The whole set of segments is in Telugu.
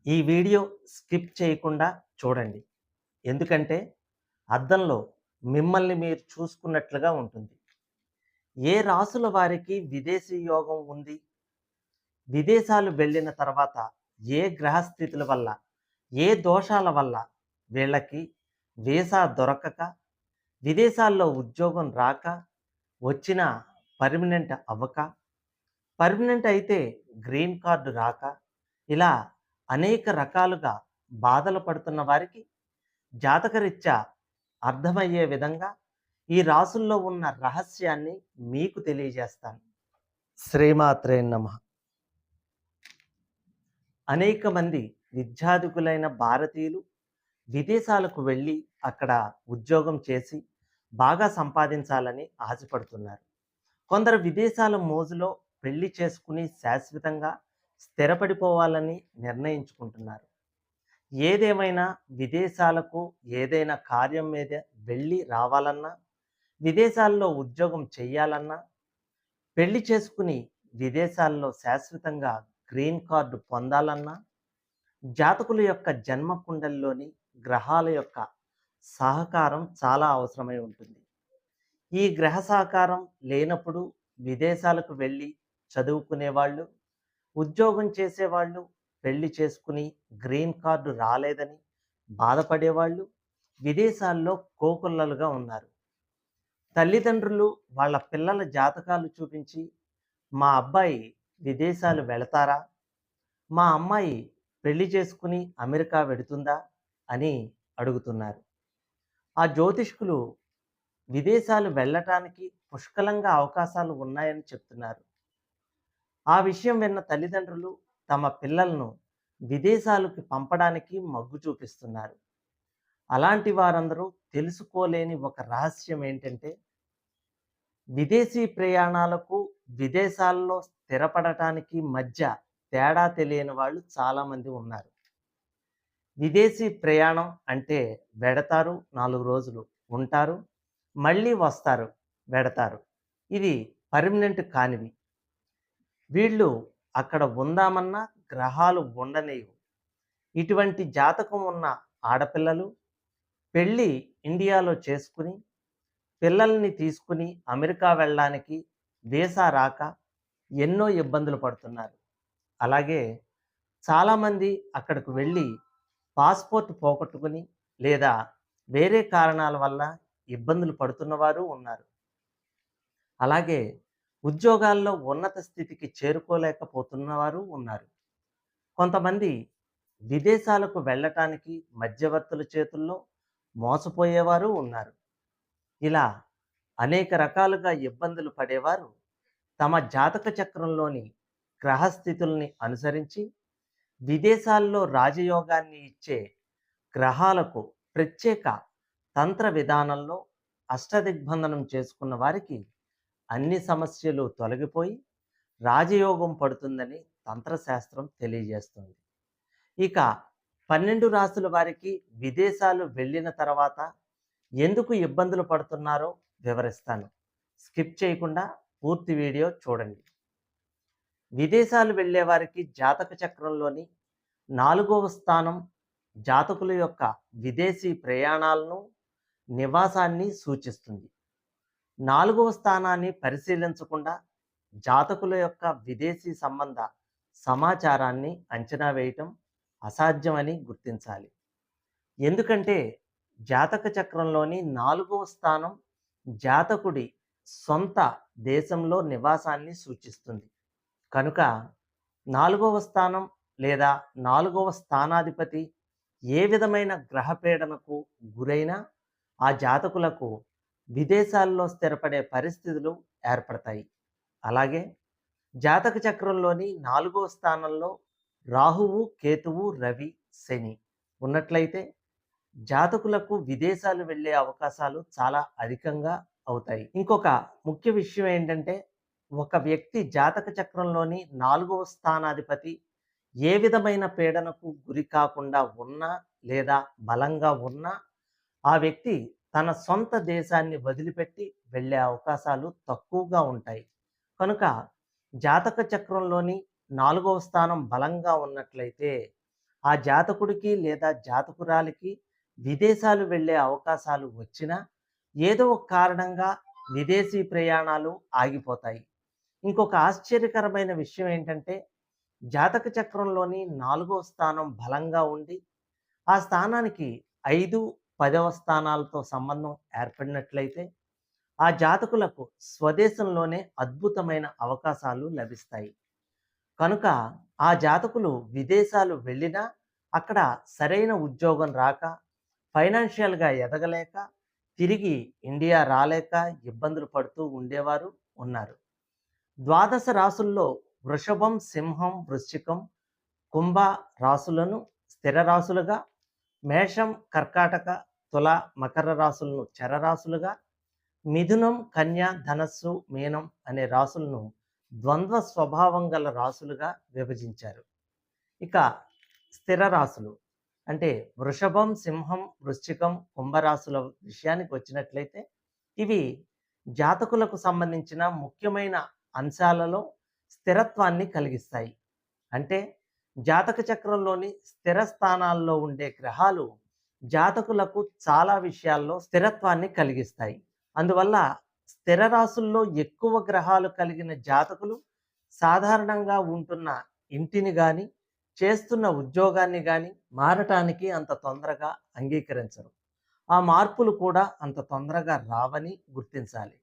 ఈ వీడియో స్కిప్ చేయకుండా చూడండి. ఎందుకంటే అద్దంలో మిమ్మల్ని మీరు చూసుకున్నట్లుగా ఉంటుంది. ఏ రాసుల వారికి విదేశీ యోగం ఉంది? విదేశాలు వెళ్ళిన తర్వాత ఏ గ్రహస్థితుల వల్ల, ఏ దోషాల వల్ల వీళ్ళకి వీసా దొరకక, విదేశాల్లో ఉద్యోగం రాక, వచ్చిన పర్మనెంట్ అవ్వక, పర్మనెంట్ అయితే గ్రీన్ కార్డ్ రాక, ఇలా అనేక రకాలుగా బాధలు పడుతున్న వారికి జాతకరీత్యా అర్థమయ్యే విధంగా ఈ రాసుల్లో ఉన్న రహస్యాన్ని మీకు తెలియజేస్తాను. శ్రీమాత్రే నమః. అనేక మంది విద్యాధికులైన భారతీయులు విదేశాలకు వెళ్ళి అక్కడ ఉద్యోగం చేసి బాగా సంపాదించాలని ఆశపడుతున్నారు. కొందరు విదేశాల మోజులో పెళ్లి చేసుకుని శాశ్వతంగా స్థిరపడిపోవాలని నిర్ణయించుకుంటున్నారు. ఏదేమైనా విదేశాలకు ఏదైనా కార్యం మీద వెళ్ళి రావాలన్నా, విదేశాల్లో ఉద్యోగం చేయాలన్నా, పెళ్లి చేసుకుని విదేశాల్లో శాశ్వతంగా గ్రీన్ కార్డు పొందాలన్నా, జాతకుల యొక్క జన్మ కుండలిలోని గ్రహాల యొక్క సహకారం చాలా అవసరమై ఉంటుంది. ఈ గ్రహ సహకారం లేనప్పుడు విదేశాలకు వెళ్ళి చదువుకునేవాళ్ళు, ఉద్యోగం చేసేవాళ్ళు, పెళ్లి చేసుకుని గ్రీన్ కార్డు రాలేదని బాధపడేవాళ్ళు విదేశాల్లో కోకొల్లలుగా ఉన్నారు. తల్లిదండ్రులు వాళ్ళ పిల్లల జాతకాలు చూపించి, మా అబ్బాయి విదేశాలు వెళతారా? మా అమ్మాయి పెళ్లి చేసుకుని అమెరికా వెడుతుందా? అని అడుగుతున్నారు. ఆ జ్యోతిష్కులు విదేశాలు వెళ్ళటానికి పుష్కలంగా అవకాశాలు ఉన్నాయని చెప్తున్నారు. ఆ విషయం విన్న తల్లిదండ్రులు తమ పిల్లలను విదేశాలకు పంపడానికి మొగ్గు చూపిస్తున్నారు. అలాంటి వారందరూ తెలుసుకోలేని ఒక రహస్యం ఏంటంటే, విదేశీ ప్రయాణాలకు విదేశాల్లో స్థిరపడటానికి మధ్య తేడా తెలియని వాళ్ళు చాలామంది ఉన్నారు. విదేశీ ప్రయాణం అంటే వెడతారు, 4 రోజులు ఉంటారు, మళ్ళీ వస్తారు, వెడతారు. ఇది పర్మనెంట్ కానివి. వీళ్ళు అక్కడ ఉందామన్నా గ్రహాలు ఉండనివ్వు. ఇటువంటి జాతకం ఉన్న ఆడపిల్లలు పెళ్ళి ఇండియాలో చేసుకుని, పిల్లల్ని తీసుకుని అమెరికా వెళ్ళడానికి వీసా రాక ఎన్నో ఇబ్బందులు పడుతున్నారు. అలాగే చాలామంది అక్కడికి వెళ్ళి పాస్‌పోర్ట్ పోగొట్టుకుని, లేదా వేరే కారణాల వల్ల ఇబ్బందులు పడుతున్నవారు ఉన్నారు. అలాగే ఉద్యోగాల్లో ఉన్నత స్థితికి చేరుకోలేకపోతున్నవారు ఉన్నారు. కొంతమంది విదేశాలకు వెళ్ళటానికి మధ్యవర్తుల చేతుల్లో మోసపోయేవారు ఉన్నారు. ఇలా అనేక రకాలుగా ఇబ్బందులు పడేవారు తమ జాతక చక్రంలోని గ్రహస్థితుల్ని అనుసరించి విదేశాల్లో రాజయోగాన్ని ఇచ్చే గ్రహాలకు ప్రత్యేక తంత్ర విధానంలో అష్టదిగ్బంధనం చేసుకున్న వారికి అన్ని సమస్యలు తొలగిపోయి రాజయోగం పడుతుందని తంత్రశాస్త్రం తెలియజేస్తుంది. ఇక 12 రాసుల వారికి విదేశాలు వెళ్ళిన తర్వాత ఎందుకు ఇబ్బందులు పడుతున్నారో వివరిస్తాను. స్కిప్ చేయకుండా పూర్తి వీడియో చూడండి. విదేశాలు వెళ్ళే వారికి జాతక చక్రంలోని 4వ స్థానం జాతకుల యొక్క విదేశీ ప్రయాణాలను, నివాసాన్ని సూచిస్తుంది. 4వ స్థానాన్ని పరిశీలించకుండా జాతకుల యొక్క విదేశీ సంబంధ సమాచారాన్ని అంచనా వేయటం అసాధ్యమని గుర్తించాలి. ఎందుకంటే జాతక చక్రంలోని 4వ స్థానం జాతకుడి సొంత దేశంలో నివాసాన్ని సూచిస్తుంది. కనుక 4వ స్థానం లేదా 4వ స్థానాధిపతి ఏ విధమైన గ్రహపీడనకు గురైనా ఆ జాతకులకు విదేశాల్లో స్థిరపడే పరిస్థితులు ఏర్పడతాయి. అలాగే జాతక చక్రంలోని 4వ స్థానంలో రాహువు, కేతువు, రవి, శని ఉన్నట్లయితే జాతకులకు విదేశాలు వెళ్ళే అవకాశాలు చాలా అధికంగా అవుతాయి. ఇంకొక ముఖ్య విషయం ఏంటంటే, ఒక వ్యక్తి జాతక చక్రంలోని 4వ స్థానాధిపతి ఏ విధమైన పీడనకు గురి కాకుండా ఉన్నా లేదా బలంగా ఉన్నా ఆ వ్యక్తి తన సొంత దేశాన్ని వదిలిపెట్టి వెళ్ళే అవకాశాలు తక్కువగా ఉంటాయి. కనుక జాతక చక్రంలోని 4వ స్థానం బలంగా ఉన్నట్లయితే ఆ జాతకుడికి లేదా జాతకురాలికి విదేశాలు వెళ్ళే అవకాశాలు వచ్చినా ఏదో ఒక కారణంగా విదేశీ ప్రయాణాలు ఆగిపోతాయి. ఇంకొక ఆశ్చర్యకరమైన విషయం ఏంటంటే జాతక చక్రంలోని 4వ స్థానం బలంగా ఉండి ఆ స్థానానికి 5, 10వ స్థానాలతో సంబంధం ఏర్పడినట్లయితే ఆ జాతకులకు స్వదేశంలోనే అద్భుతమైన అవకాశాలు లభిస్తాయి. కనుక ఆ జాతకులు విదేశాలు వెళ్ళినా అక్కడ సరైన ఉద్యోగం రాక, ఫైనాన్షియల్‌గా ఎదగలేక, తిరిగి ఇండియా రాలేక ఇబ్బందులు పడుతూ ఉండేవారు ఉన్నారు. ద్వాదశ రాసుల్లో వృషభం, సింహం, వృశ్చికం, కుంభ రాసులను స్థిర రాసులుగా, మేషం, కర్కాటక, తుల, మకర రాసులను చరరాశులుగా, మిథునం, కన్య, ధనస్సు, మీనం అనే రాసులను ద్వంద్వ స్వభావం గల రాసులుగా విభజించారు. ఇక స్థిర రాశులు అంటే వృషభం, సింహం, వృశ్చికం, కుంభరాశుల విషయానికి వచ్చినట్లయితే ఇవి జాతకులకు సంబంధించిన ముఖ్యమైన అంశాలలో స్థిరత్వాన్ని కలిగిస్తాయి. అంటే జాతక చక్రంలోని స్థిర స్థానాల్లో ఉండే గ్రహాలు జాతకులకు చాలా విషయాల్లో స్థిరత్వాన్ని కలిగిస్తాయి. అందువల్ల స్థిర రాశుల్లో ఎక్కువ గ్రహాలు కలిగిన జాతకులు సాధారణంగా ఉంటున్న ఇంటిని గాని, చేస్తున్న ఉద్యోగాన్ని గాని మారటానికి అంత తొందరగా అంగీకరించరు. ఆ మార్పులు కూడా అంత తొందరగా రావని గుర్తించాలి.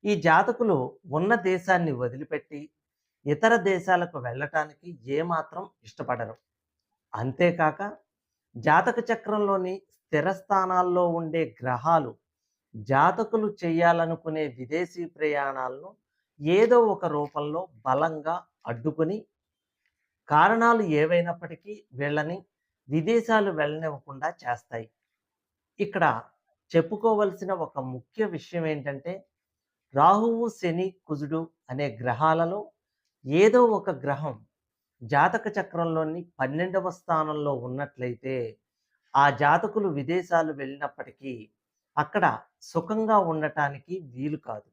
ఈ జాతకులు ఉన్న దేశాన్ని వదిలిపెట్టి ఇతర దేశాలకు వెళ్ళటానికి ఏమాత్రం ఇష్టపడరు. అంతేకాక జాతక చక్రంలోని స్థిర స్థానాల్లో ఉండే గ్రహాలు జాతకులు చేయాలనుకునే విదేశీ ప్రయాణాలను ఏదో ఒక రూపంలో బలంగా అడ్డుకొని కారణాలు ఏవైనప్పటికీ వీళ్ళని విదేశాలు వెళ్ళనివ్వకుండా చేస్తాయి. ఇక్కడ చెప్పుకోవలసిన ఒక ముఖ్య విషయం ఏంటంటే రాహువు, శని, కుజుడు అనే గ్రహాలలో ఏదో ఒక గ్రహం జాతక చక్రంలోని 12వ స్థానంలో ఉన్నట్లయితే ఆ జాతకులు విదేశాలు వెళ్ళినప్పటికీ అక్కడ సుఖంగా ఉండటానికి వీలు కాదు.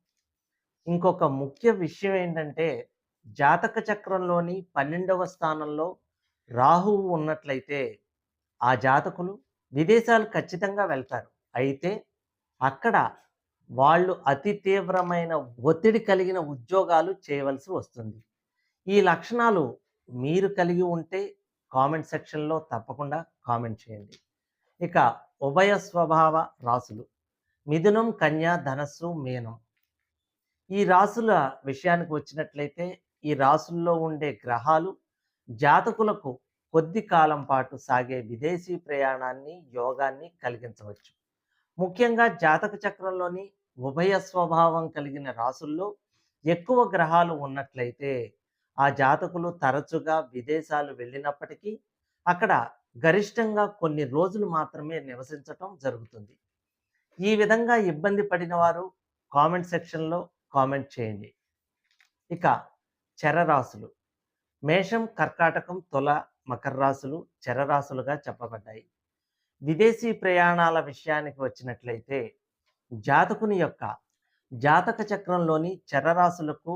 ఇంకొక ముఖ్య విషయం ఏంటంటే జాతక చక్రంలోని 12వ స్థానంలో రాహువు ఉన్నట్లయితే ఆ జాతకులు విదేశాలు ఖచ్చితంగా వెళ్తారు. అయితే అక్కడ వాళ్ళు అతి తీవ్రమైన ఒత్తిడి కలిగిన ఉద్యోగాలు చేయవలసి వస్తుంది. ఈ లక్షణాలు మీరు కలిగి ఉంటే కామెంట్ సెక్షన్‌లో తప్పకుండా కామెంట్ చేయండి. ఇక ఉభయ స్వభావ రాశులు మిథునం, కన్య, ధనస్సు, మీనం. ఈ రాసుల విషయానికి వచ్చినట్లయితే ఈ రాసుల్లో ఉండే గ్రహాలు జాతకులకు కొద్ది కాలం పాటు సాగే విదేశీ ప్రయాణాన్ని, యోగాన్ని కలిగించవచ్చు. ముఖ్యంగా జాతక చక్రంలోని ఉభయ స్వభావం కలిగిన రాసుల్లో ఎక్కువ గ్రహాలు ఉన్నట్లయితే ఆ జాతకులు తరచుగా విదేశాలు వెళ్ళినప్పటికీ అక్కడ గరిష్టంగా కొన్ని రోజులు మాత్రమే నివసించటం జరుగుతుంది. ఈ విధంగా ఇబ్బంది పడిన వారు కామెంట్ సెక్షన్‌లో కామెంట్ చేయండి. ఇక చరరాశులు మేషం, కర్కాటకం, తుల, మకర రాశులు చరరాశులుగా చెప్పబడ్డాయి. విదేశీ ప్రయాణాల విషయానికి వచ్చినట్లయితే జాతకుని యొక్క జాతక చక్రంలోని చరరాశులకు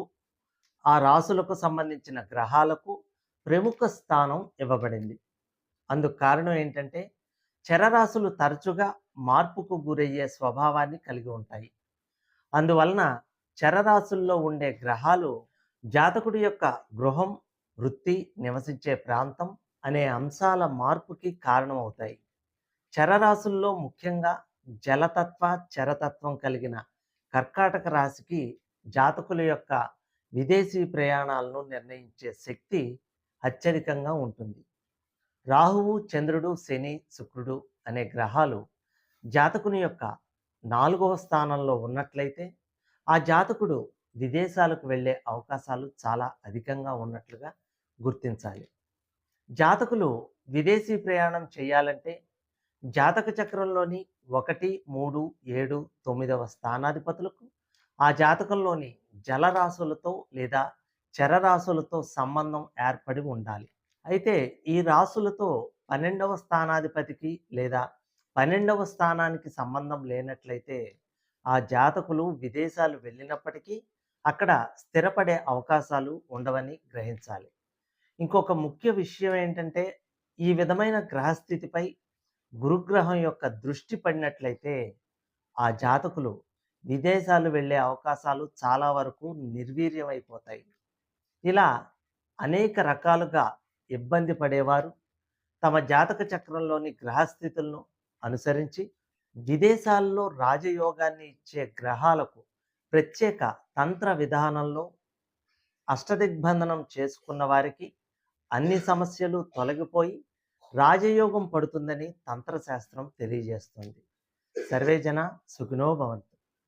ఆ రాశులకు సంబంధించిన గ్రహాలకు ప్రముఖ స్థానం ఇవ్వబడింది. అందుకు కారణం ఏంటంటే చరరాశులు తరచుగా మార్పుకు గురయ్యే స్వభావాన్ని కలిగి ఉంటాయి. అందువలన చరరాశుల్లో ఉండే గ్రహాలు జాతకుడి యొక్క గృహం, వృత్తి, నివసించే ప్రాంతం అనే అంశాల మార్పుకి కారణమవుతాయి. చరరాశుల్లో ముఖ్యంగా జలతత్వ, చరతత్వం కలిగిన కర్కాటక రాశికి జాతకుల యొక్క విదేశీ ప్రయాణాలను నిర్ణయించే శక్తి అత్యధికంగా ఉంటుంది. రాహువు, చంద్రుడు, శని, శుక్రుడు అనే గ్రహాలు జాతకుని యొక్క 4వ స్థానంలో ఉన్నట్లయితే ఆ జాతకుడు విదేశాలకు వెళ్ళే అవకాశాలు చాలా అధికంగా ఉన్నట్లుగా గుర్తించాలి. జాతకులు విదేశీ ప్రయాణం చేయాలంటే జాతక చక్రంలోని 1, 3, 7, 9వ స్థానాధిపతులకు ఆ జాతకంలోని జలరాశులతో లేదా చరరాశులతో సంబంధం ఏర్పడి ఉండాలి. అయితే ఈ రాశులతో 12వ స్థానాధిపతికి లేదా 12వ స్థానానికి సంబంధం లేనట్లయితే ఆ జాతకులు విదేశాలు వెళ్ళినప్పటికీ అక్కడ స్థిరపడే అవకాశాలు ఉండవని గ్రహించాలి. ఇంకొక ముఖ్య విషయం ఏంటంటే ఈ విధమైన గ్రహస్థితిపై గురుగ్రహం యొక్క దృష్టి పడినట్లయితే ఆ జాతకులు విదేశాలు వెళ్ళే అవకాశాలు చాలా వరకు నిర్వీర్యమైపోతాయి. ఇలా అనేక రకాలుగా ఇబ్బంది పడేవారు తమ జాతక చక్రంలోని గ్రహస్థితులను అనుసరించి విదేశాల్లో రాజయోగాన్ని ఇచ్చే గ్రహాలకు ప్రత్యేక తంత్ర విధానంలో అష్టదిగ్బంధనం చేసుకున్న వారికి అన్ని సమస్యలు తొలగిపోయి రాజయోగం పడుతుందని తంత్రశాస్త్రం తెలియజేస్తుంది. సర్వే జన సుఖినో భవంతు.